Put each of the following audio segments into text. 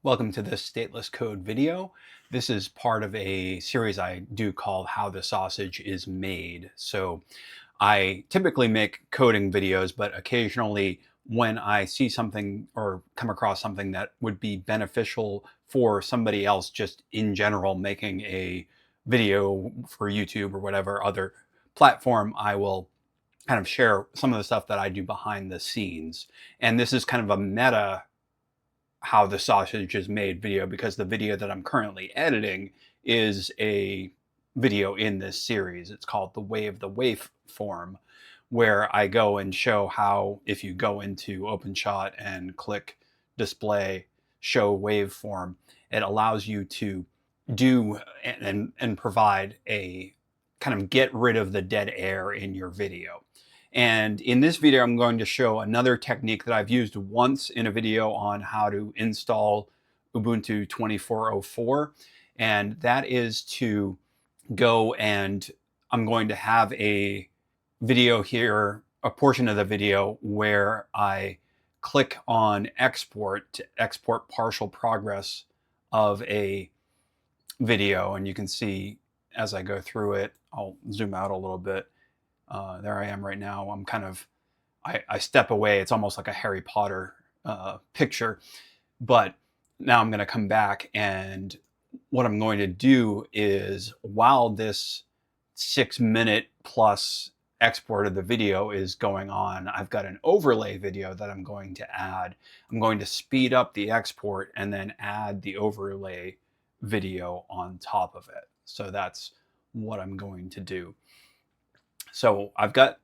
Welcome to this stateless code video. This is part of a series I do called How the Sausage is Made. So I typically make coding videos, but occasionally when I see something or come across something that would be beneficial for somebody else just in general making a video for YouTube or whatever other platform, I will kind of share some of the stuff that I do behind the scenes. And this is kind of a meta how the sausage is made video, because the video that I'm currently editing is a video in this series. It's called The Way of the Waveform, where I go and show how if you go into OpenShot and click display show waveform, it allows you to do and provide a kind of get rid of the dead air in your video. And in this video, I'm going to show another technique that I've used once in a video on how to install Ubuntu 24.04. And that is to go and I'm going to have a video here, a portion of the video where I click on export to export partial progress of a video. And you can see as I go through it, I'll zoom out a little bit. There I am right now. I'm kind of, I step away. It's almost like a Harry Potter picture. But now I'm going to come back, and what I'm going to do is, while this 6-minute plus export of the video is going on, I've got an overlay video that I'm going to add. I'm going to speed up the export and then add the overlay video on top of it. So that's what I'm going to do. So I've got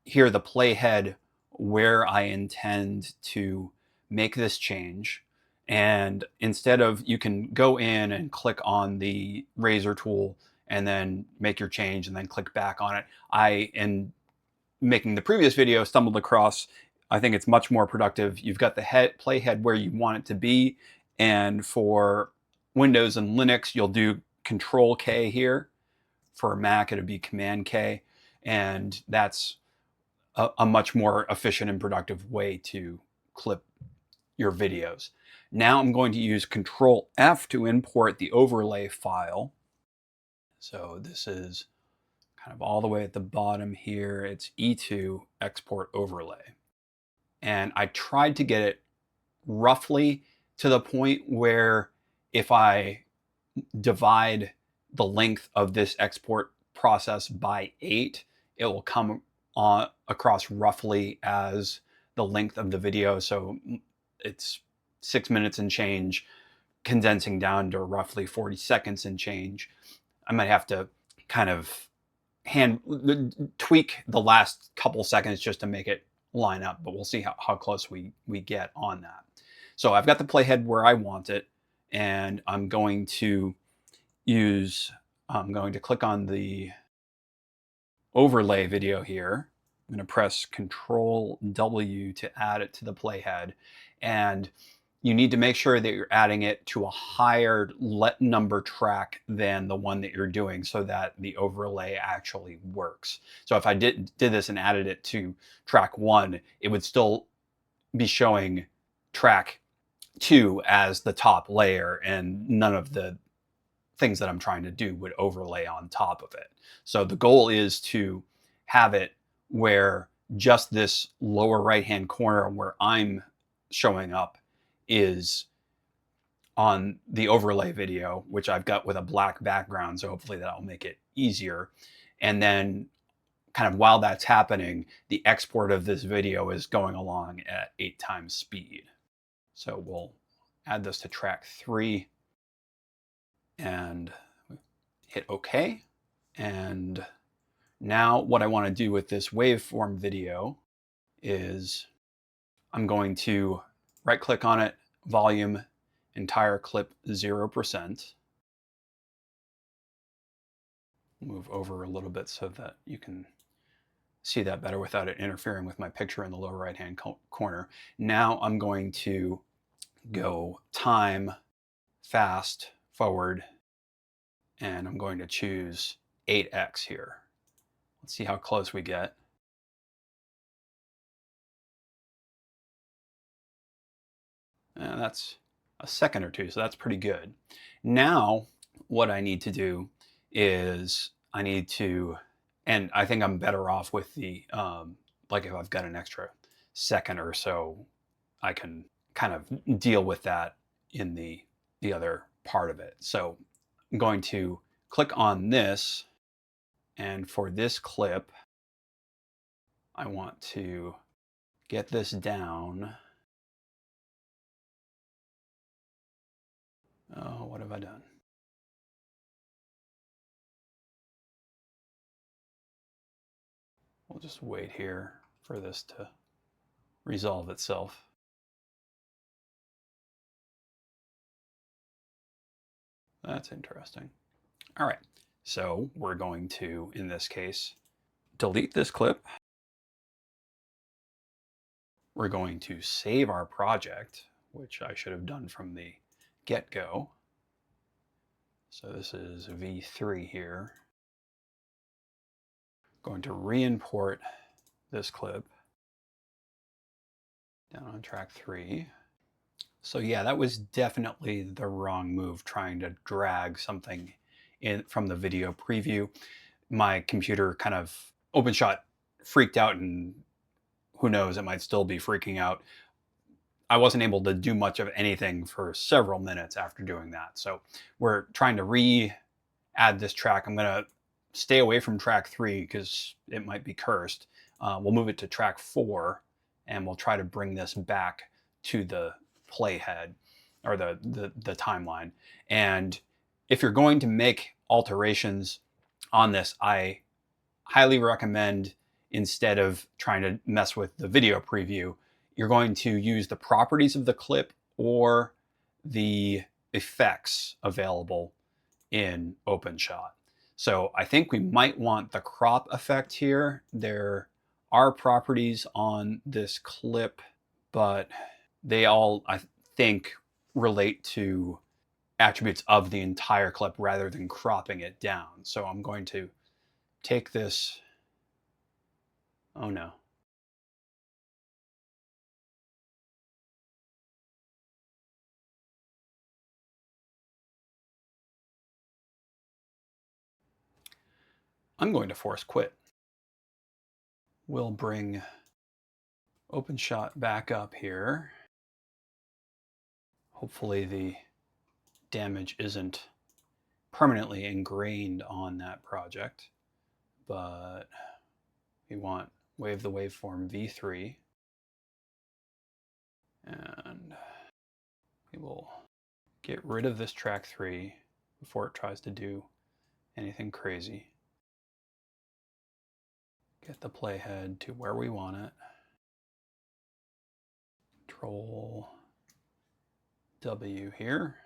here the playhead where I intend to make this change. And instead of, you can go in and click on the razor tool and then make your change and then click back on it. I, in making the previous video, stumbled across, I think it's much more productive. You've got the playhead where you want it to be. And for Windows and Linux, you'll do Control K here. For Mac, it'll be Command K. And that's a much more efficient and productive way to clip your videos. Now I'm going to use Control F to import the overlay file. So this is kind of all the way at the bottom here. It's E2 export overlay. And I tried to get it roughly to the point where if I divide the length of this export process by 8, it will come on across roughly as the length of the video. So it's 6 minutes and change, condensing down to roughly 40 seconds and change. I might have to kind of tweak the last couple seconds just to make it line up, but we'll see how close we get on that. So I've got the playhead where I want it, and I'm going to click on the overlay video here. I'm going to press Control W to add it to the playhead. And you need to make sure that you're adding it to a higher number track than the one that you're doing so that the overlay actually works. So if I did this and added it to track 1, it would still be showing track 2 as the top layer, and none of the things that I'm trying to do would overlay on top of it. So the goal is to have it where just this lower right-hand corner where I'm showing up is on the overlay video, which I've got with a black background. So hopefully that'll make it easier. And then kind of while that's happening, the export of this video is going along at 8 times speed. So we'll add this to track 3 and hit OK. And now what I want to do with this waveform video is I'm going to right click on it, volume, entire clip 0%. Move over a little bit so that you can see that better without it interfering with my picture in the lower right hand corner. Now I'm going to go time, fast, forward, and I'm going to choose 8x here. Let's see how close we get. That's a second or two, so that's pretty good. Now, what I need to do is I need to, and I think I'm better off with the, like if I've got an extra second or so, I can kind of deal with that in the other part of it. So I'm going to click on this, and for this clip, I want to get this down. Oh, what have I done? We'll just wait here for this to resolve itself. That's interesting. All right, so we're going to, in this case, delete this clip. We're going to save our project, which I should have done from the get-go. So this is V3 here. Going to re-import this clip down on track 3. So yeah, that was definitely the wrong move, trying to drag something in from the video preview. My computer kind of, OpenShot freaked out, and who knows, it might still be freaking out. I wasn't able to do much of anything for several minutes after doing that. So we're trying to re-add this track. I'm going to stay away from track 3 because it might be cursed. We'll move it to track 4, and we'll try to bring this back to the playhead or the timeline. And if you're going to make alterations on this, I highly recommend, instead of trying to mess with the video preview, you're going to use the properties of the clip or the effects available in OpenShot. So I think we might want the crop effect here. There are properties on this clip, but they all, I think, relate to attributes of the entire clip rather than cropping it down. So I'm going to take this. Oh no. I'm going to force quit. We'll bring OpenShot back up here. Hopefully the damage isn't permanently ingrained on that project, but we want wave the waveform V3, and we will get rid of this track 3 before it tries to do anything crazy. Get the playhead to where we want it. Control W here.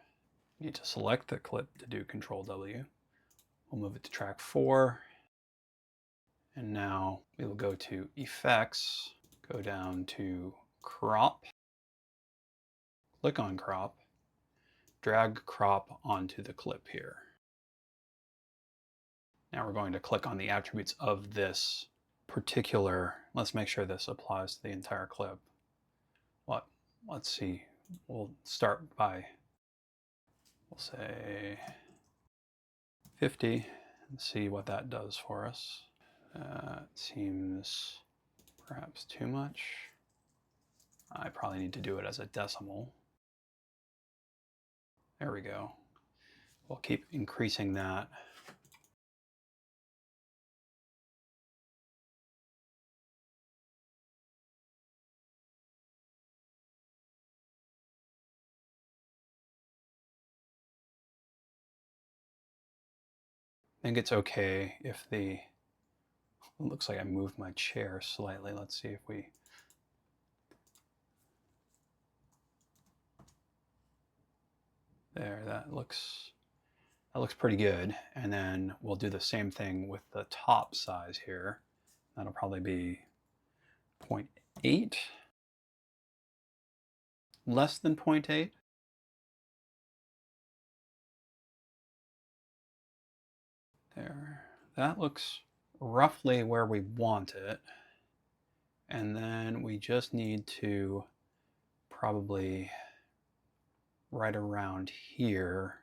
Need to select the clip to do Control W. We'll move it to track 4. And now we will go to Effects, go down to Crop, click on Crop, drag crop onto the clip here. Now we're going to click on the attributes of this particular, let's make sure this applies to the entire clip. Let's see, we'll start by, we'll say 50 and see what that does for us. Seems perhaps too much. I probably need to do it as a decimal. There we go. We'll keep increasing that. I think it's okay if it looks like I moved my chair slightly. Let's see if we, there, that looks pretty good. And then we'll do the same thing with the top size here. That'll probably be 0.8, less than 0.8. There, that looks roughly where we want it. And then we just need to probably right around here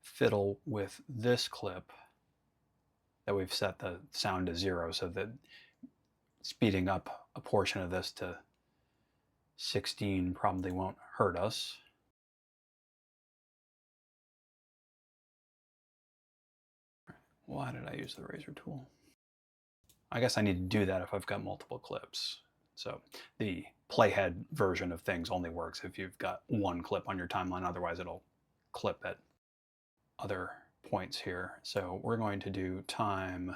fiddle with this clip that we've set the sound to 0, so that speeding up a portion of this to 16 probably won't hurt us. Why did I use the razor tool? I guess I need to do that if I've got multiple clips. So the playhead version of things only works if you've got one clip on your timeline, otherwise it'll clip at other points here. So we're going to do time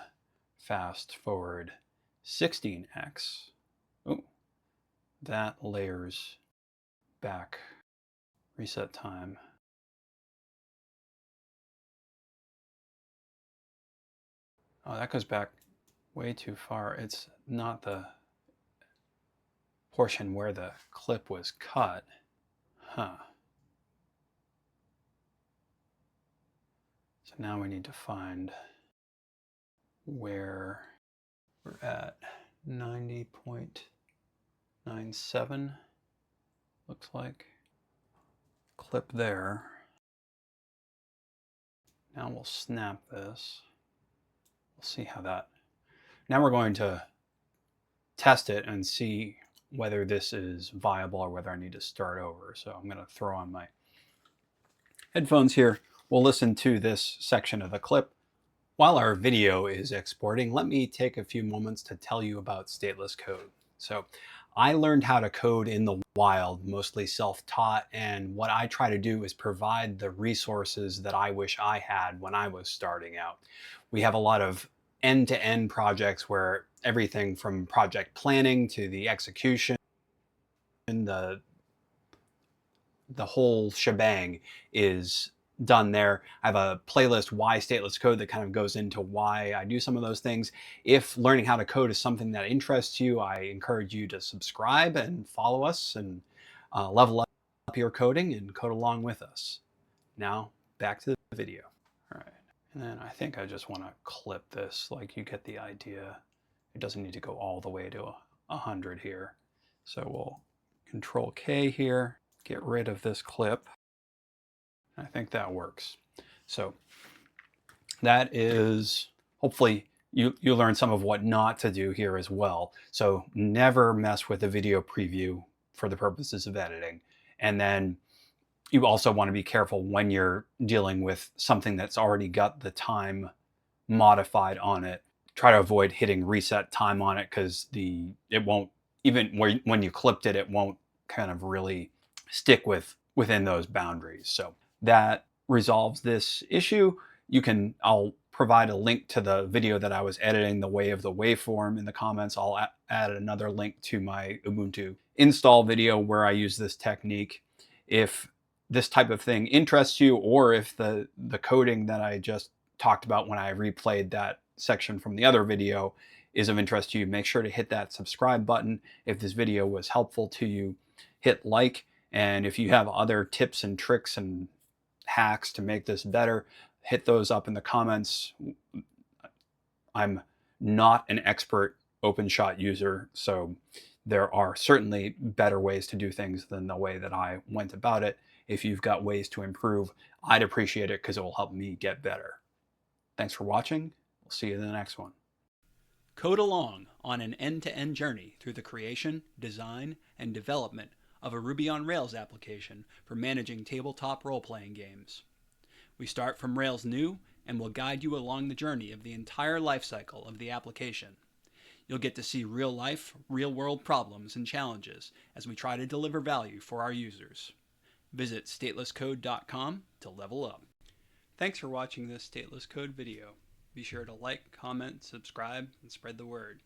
fast forward 16x. Oh, that layers back. Reset time. Oh, that goes back way too far. It's not the portion where the clip was cut. Huh. So now we need to find where we're at. 90.97 looks like. Clip there. Now we'll snap this. We'll see how that. Now we're going to test it and see whether this is viable or whether I need to start over. So I'm going to throw on my headphones here. We'll listen to this section of the clip. While our video is exporting, let me take a few moments to tell you about stateless code. So I learned how to code in the wild, mostly self-taught, and what I try to do is provide the resources that I wish I had when I was starting out. We have a lot of end-to-end projects where everything from project planning to the execution, the whole shebang is done there. I have a playlist, Why Stateless Code, that kind of goes into why I do some of those things. If learning how to code is something that interests you, I encourage you to subscribe and follow us and level up your coding and code along with us. Now, back to the video. All right, and then I think I just want to clip this, like you get the idea. It doesn't need to go all the way to 100 here. So we'll Control K here, get rid of this clip. I think that works. So that is, hopefully you learn some of what not to do here as well. So never mess with the video preview for the purposes of editing. And then you also want to be careful when you're dealing with something that's already got the time modified on it. Try to avoid hitting reset time on it, because it won't, even when you clipped it, it won't kind of really stick within those boundaries. So that resolves this issue. I'll provide a link to the video that I was editing, the way of the waveform, in the comments. I'll add another link to my Ubuntu install video where I use this technique. If this type of thing interests you, or if the coding that I just talked about when I replayed that section from the other video is of interest to you, make sure to hit that subscribe button. If this video was helpful to you, hit like. And if you have other tips and tricks and hacks to make this better, hit those up in the comments. I'm not an expert OpenShot user, so there are certainly better ways to do things than the way that I went about it. If you've got ways to improve, I'd appreciate it, because it will help me get better. Thanks for watching. We'll see you in the next one. Code along on an end-to-end journey through the creation, design, and development of a Ruby on Rails application for managing tabletop role-playing games. We start from Rails new and will guide you along the journey of the entire lifecycle of the application. You'll get to see real-life, real-world problems and challenges as we try to deliver value for our users. Visit statelesscode.com to level up. Thanks for watching this Stateless Code video. Be sure to like, comment, subscribe, and spread the word.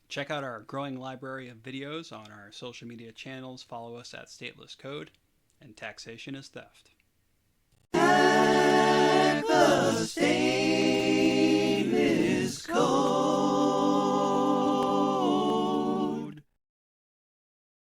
Check out our growing library of videos on our social media channels. Follow us at Stateless Code, and Taxation is Theft. The state is code.